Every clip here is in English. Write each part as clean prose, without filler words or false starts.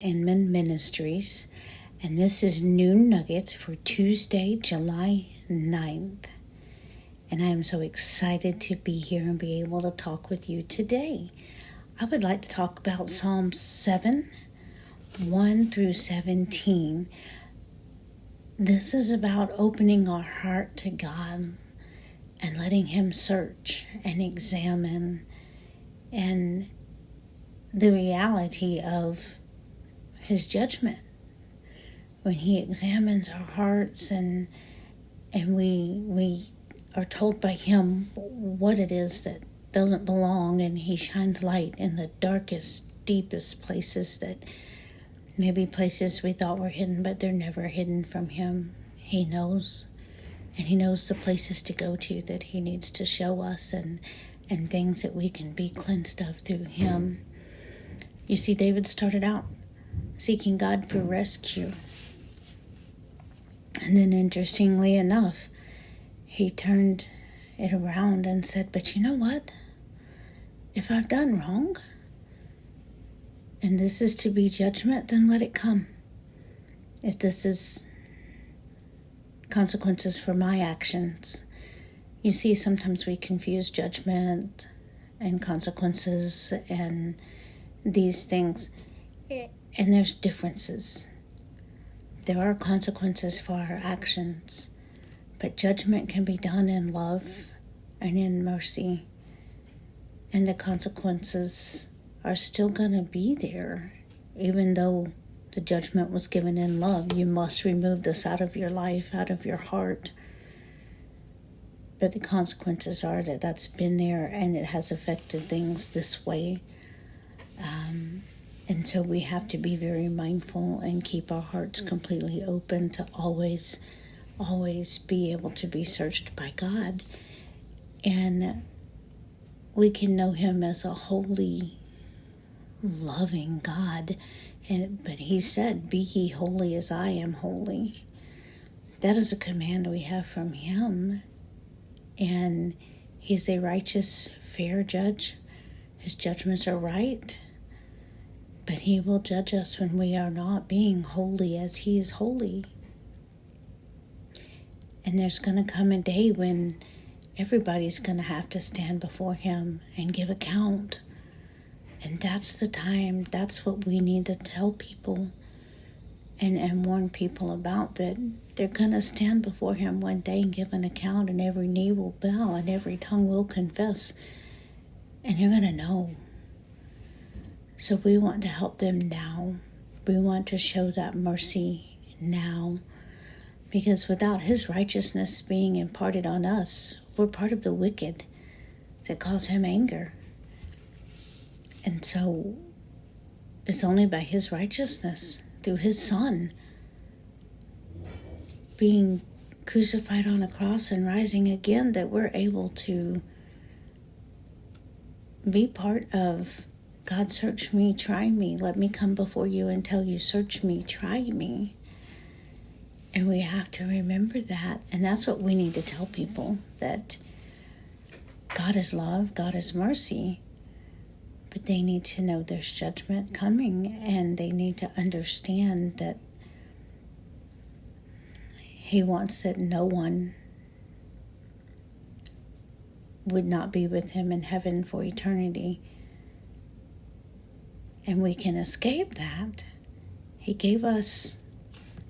Inman Ministries, and this is Noon Nuggets for Tuesday, July 9th. And I am so excited to be here and be able to talk with you today. I would like to talk about Psalm 7, 1 through 17. This is about opening our heart to God and letting Him search and examine, and the reality of His judgment when He examines our hearts, and we are told by Him what it is that doesn't belong, and He shines light in the darkest, deepest places that maybe places we thought were hidden, but they're never hidden from Him. He knows, and He knows the places to go to that He needs to show us, and things that we can be cleansed of through Him. You see, David started out seeking God for rescue. And then, interestingly enough, he turned it around and said, but you know what? If I've done wrong, and this is to be judgment, then let it come. If this is consequences for my actions. You see, sometimes we confuse judgment and consequences and these things. And there's differences. There are consequences for our actions, but judgment can be done in love and in mercy. And the consequences are still going to be there, even though the judgment was given in love. You must remove this out of your life, out of your heart. But the consequences are that that's been there and it has affected things this way. And so we have to be very mindful and keep our hearts completely open to always be able to be searched by God. And we can know Him as a holy, loving God. But He said, be ye holy as I am holy. That is a command we have from Him. And He's a righteous, fair judge. His judgments are right. But He will judge us when we are not being holy as He is holy. And there's going to come a day when everybody's going to have to stand before Him and give account. And that's the time, that's what we need to tell people and warn people about, that they're going to stand before Him one day and give an account, and every knee will bow and every tongue will confess. And you're going to know. So we want to help them now. We want to show that mercy now. Because without His righteousness being imparted on us, we're part of the wicked that cause Him anger. And so it's only by His righteousness, through His Son being crucified on a cross and rising again, that we're able to be part of God. Search me, try me. Let me come before you and tell you, search me, try me. And we have to remember that. And that's what we need to tell people, that God is love, God is mercy. But they need to know there's judgment coming, and they need to understand that He wants that no one would not be with Him in heaven for eternity. And we can escape that. He gave us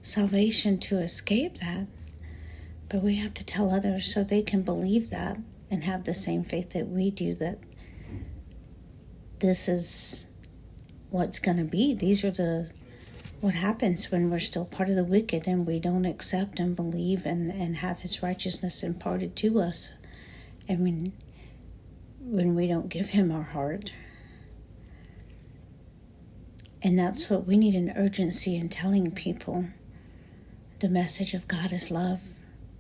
salvation to escape that. But we have to tell others so they can believe that and have the same faith that we do, that this is what's going to be. These are what happens when we're still part of the wicked and we don't accept and believe and have His righteousness imparted to us. And when we don't give Him our heart. And that's what we need, an urgency in telling people. The message of God is love,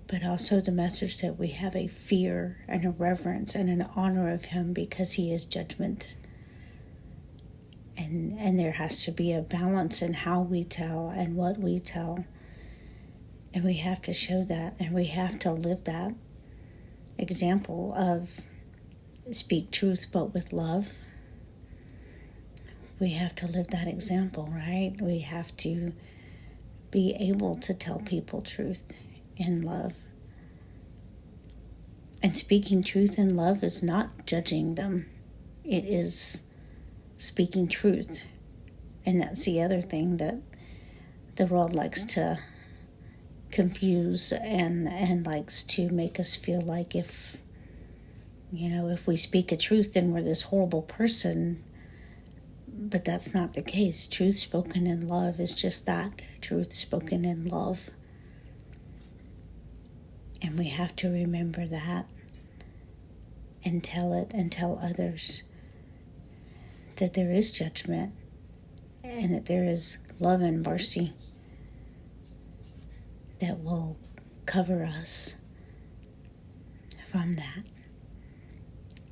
but also the message that we have a fear and a reverence and an honor of Him, because He is judgment. And there has to be a balance in how we tell and what we tell. And we have to show that, and we have to live that example of speak truth but with love. we have to live that example, right? We have to be able to tell people truth in love. And speaking truth in love is not judging them. It is speaking truth. And that's the other thing that the world likes to confuse and likes to make us feel like if we speak a truth, then we're this horrible person. But that's not the case. Truth spoken in love is just that, truth spoken in love. And we have to remember that and tell it and tell others that there is judgment and that there is love and mercy that will cover us from that.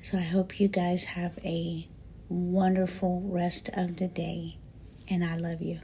So I hope you guys have a wonderful rest of the day, and I love you.